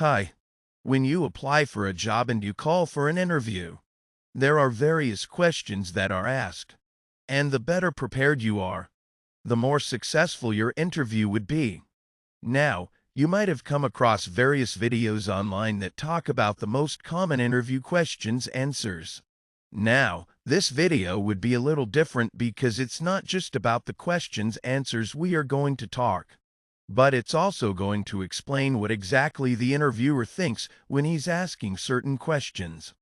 Hi. When you apply for a job and you call for an interview, there are various questions that are asked. And the better prepared you are, the more successful your interview would be. Now, you might have come across various videos online that talk about the most common interview questions answers. Now, this video would be a little different because it's not just about the questions answers we are going to talk, but it's also going to explain what exactly the interviewer thinks when he's asking certain questions,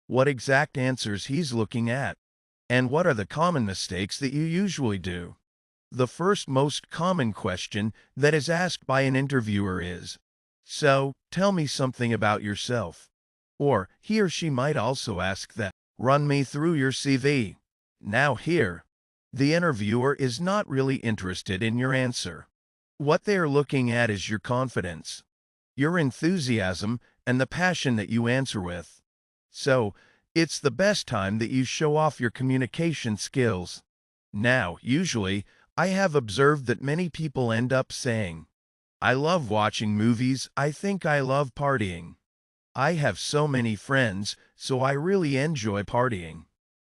what exact answers he's looking at, and what are the common mistakes that you usually do. The first most common question that is asked by an interviewer is, "So, tell me something about yourself." Or he or she might also ask that, "Run me through your CV." Now here, the interviewer is not really interested in your answer. What they are looking at is your confidence, your enthusiasm, and the passion that you answer with. So, it's the best time that you show off your communication skills. Now, usually, I have observed that many people end up saying, "I love watching movies, I think I love partying. I have so many friends, so I really enjoy partying."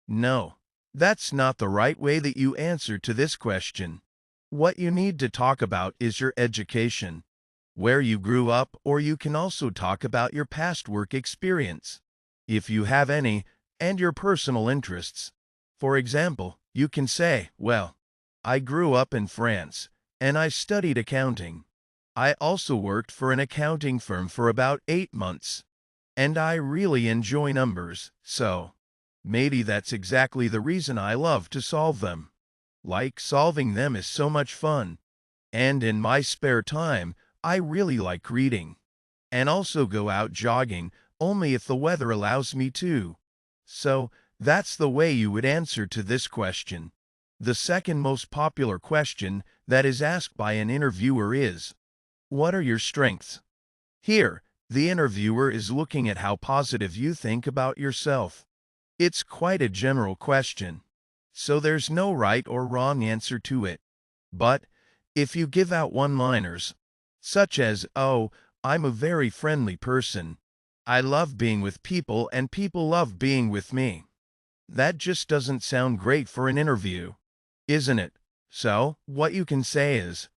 No, that's not the right way that you answer to this question. What you need to talk about is your education, where you grew up, or you can also talk about your past work experience, if you have any, and your personal interests. For example, you can say, "Well, I grew up in France, and I studied accounting. I also worked for an accounting firm for about 8 months, and I really enjoy numbers, so maybe that's exactly the reason I love to solve them. Like solving them is so much fun. And in my spare time, I really like reading. And also go out jogging, only if the weather allows me to." So, that's the way you would answer to this question. The second most popular question that is asked by an interviewer is, "What are your strengths?" Here, the interviewer is looking at how positive you think about yourself. It's quite a general question, so there's no right or wrong answer to it. But if you give out one-liners, such as, "Oh, I'm a very friendly person. I love being with people and people love being with me," that just doesn't sound great for an interview, isn't it? So, what you can say is,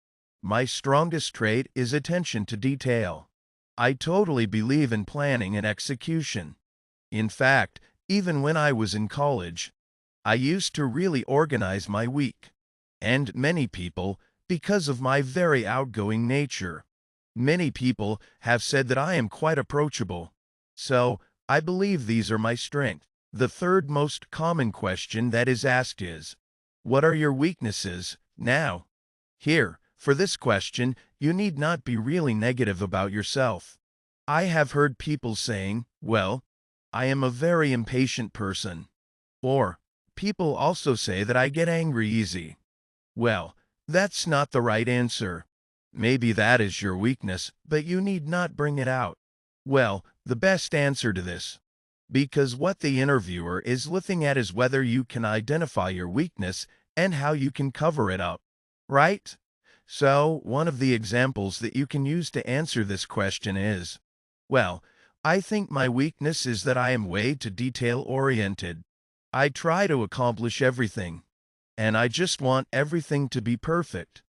"My strongest trait is attention to detail. I totally believe in planning and execution. In fact, even when I was in college, I used to really organize my week. And many people, because of my very outgoing nature, many people have said that I am quite approachable. So, I believe these are my strengths." The third most common question that is asked is, "What are your weaknesses?" Now, here, for this question, you need not be really negative about yourself. I have heard people saying, "Well, I am a very impatient person." Or, people also say that I get angry easy. Well, that's not the right answer. Maybe that is your weakness, but you need not bring it out. Well, the best answer to this, because what the interviewer is looking at is whether you can identify your weakness and how you can cover it up, right? So, one of the examples that you can use to answer this question is, "Well, I think my weakness is that I am way too detail-oriented. I try to accomplish everything, and I just want everything to be perfect.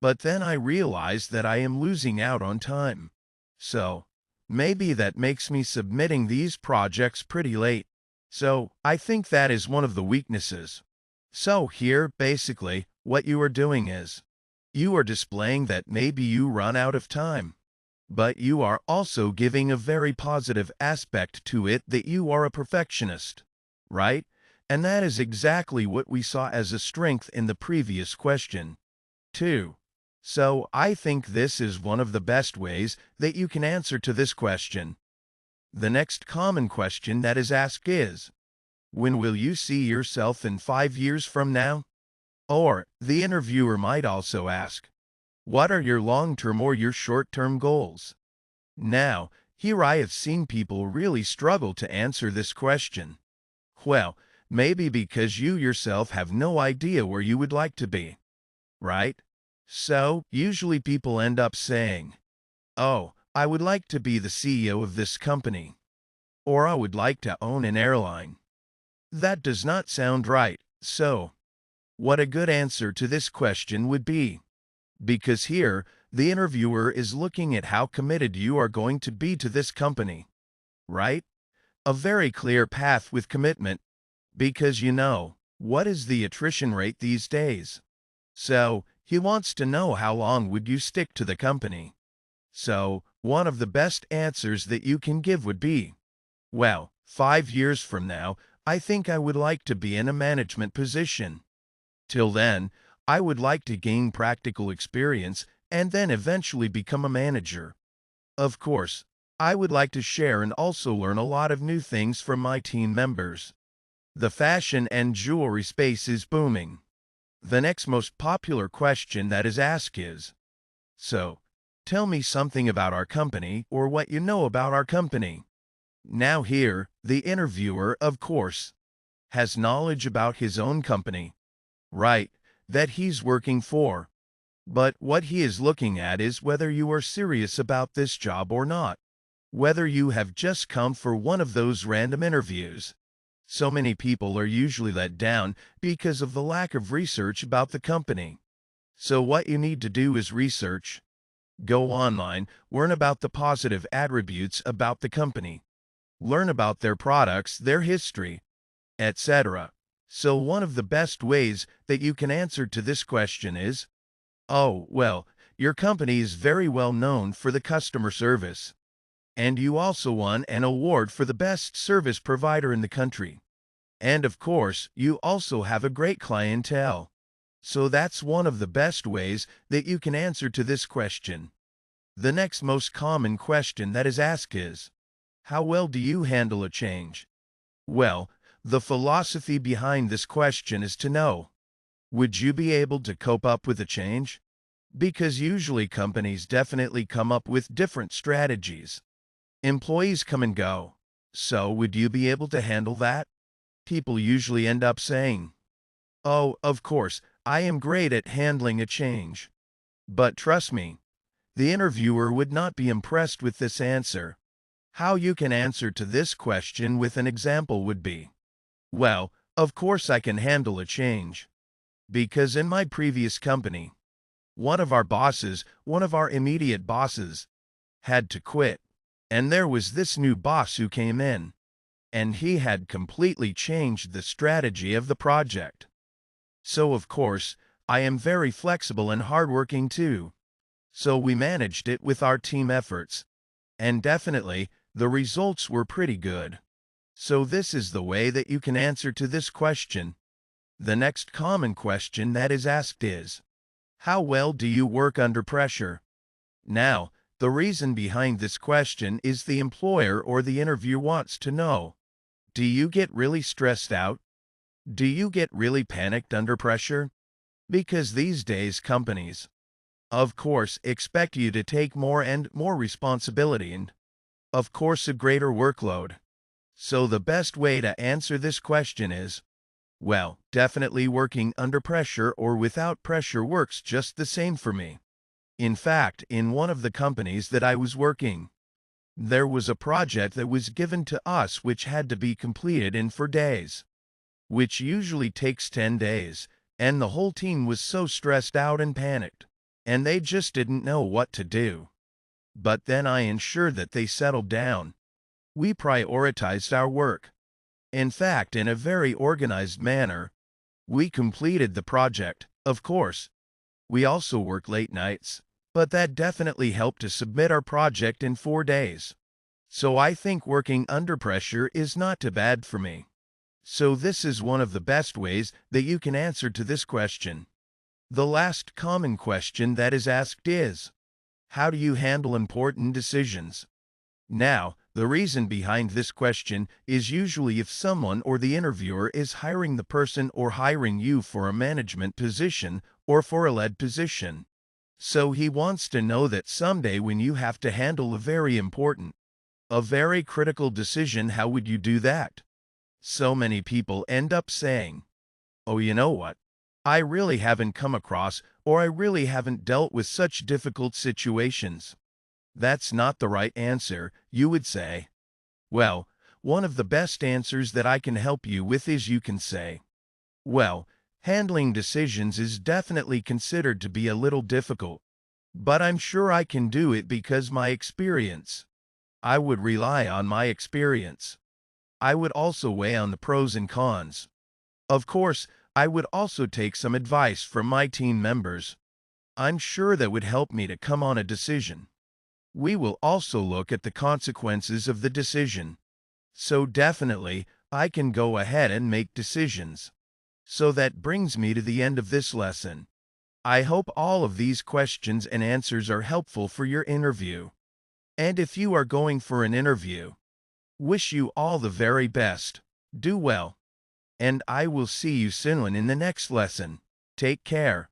But then I realize that I am losing out on time. So, maybe that makes me submitting these projects pretty late. So, I think that is one of the weaknesses." So here, basically, what you are doing is, you are displaying that maybe you run out of time, but you are also giving a very positive aspect to it that you are a perfectionist, right? And that is exactly what we saw as a strength in the previous question, too. So I think this is one of the best ways that you can answer to this question. The next common question that is asked is, "When will you see yourself in 5 years from now?" Or, the interviewer might also ask, "What are your long-term or your short-term goals?" Now, here I have seen people really struggle to answer this question. Well, maybe because you yourself have no idea where you would like to be, right? So, usually people end up saying, "Oh, I would like to be the CEO of this company, or I would like to own an airline. That does not sound right. So, what a good answer to this question would be. Because here, the interviewer is looking at how committed you are going to be to this company, right? A very clear path with commitment, because what is the attrition rate these days? So, he wants to know how long would you stick to the company. So, one of the best answers that you can give would be, well, 5 years from now, I think I would like to be in a management position. Till then, I would like to gain practical experience and then eventually become a manager. Of course, I would like to share and also learn a lot of new things from my team members. The fashion and jewelry space is booming. The next most popular question that is asked is, so, tell me something about our company or what you know about our company. Now here, the interviewer, of course, has knowledge about his own company, right, that he's working for. But what he is looking at is whether you are serious about this job or not. Whether you have just come for one of those random interviews. So many people are usually let down because of the lack of research about the company. So what you need to do is research. Go online, learn about the positive attributes about the company. Learn about their products, their history, etc. So one of the best ways that you can answer to this question is, oh, well, your company is very well known for the customer service. And you also won an award for the best service provider in the country. And of course, you also have a great clientele. So that's one of the best ways that you can answer to this question. The next most common question that is asked is, how well do you handle a change? Well, the philosophy behind this question is to know, would you be able to cope up with a change? Because usually companies definitely come up with different strategies. Employees come and go. So would you be able to handle that? People usually end up saying, oh, of course, I am great at handling a change. But trust me, the interviewer would not be impressed with this answer. How you can answer to this question with an example would be, well, of course I can handle a change. Because in my previous company, one of our immediate bosses, had to quit. And there was this new boss who came in, and he had completely changed the strategy of the project. So of course, I am very flexible and hardworking too. So we managed it with our team efforts. And definitely, the results were pretty good. So this is the way that you can answer to this question. The next common question that is asked is, how well do you work under pressure? Now, the reason behind this question is the employer or the interviewer wants to know, do you get really stressed out? Do you get really panicked under pressure? Because these days companies, of course, expect you to take more and more responsibility and, of course, a greater workload. So the best way to answer this question is, well, definitely working under pressure or without pressure works just the same for me. In fact, in one of the companies that I was working, there was a project that was given to us which had to be completed in 4 days, which usually takes 10 days, and the whole team was so stressed out and panicked, and they just didn't know what to do. But then I ensured that they settled down. We prioritized our work. In fact, in a very organized manner, we completed the project. Of course, we also worked late nights, but that definitely helped to submit our project in 4 days. So I think working under pressure is not too bad for me. So this is one of the best ways that you can answer to this question. The last common question that is asked is, how do you handle important decisions? Now, the reason behind this question is usually if someone or the interviewer is hiring the person or hiring you for a management position or for a lead position. So he wants to know that someday when you have to handle a very important, a very critical decision, how would you do that? So many people end up saying, oh, you know what? I really haven't come across or I really haven't dealt with such difficult situations. That's not the right answer, you would say. Well, one of the best answers that I can help you with is you can say, well, handling decisions is definitely considered to be a little difficult, but I'm sure I can do it because my experience. I would rely on my experience. I would also weigh on the pros and cons. Of course, I would also take some advice from my team members. I'm sure that would help me to come on a decision. We will also look at the consequences of the decision. So definitely, I can go ahead and make decisions. So that brings me to the end of this lesson. I hope all of these questions and answers are helpful for your interview. And if you are going for an interview, wish you all the very best. Do well. And I will see you soon in the next lesson. Take care.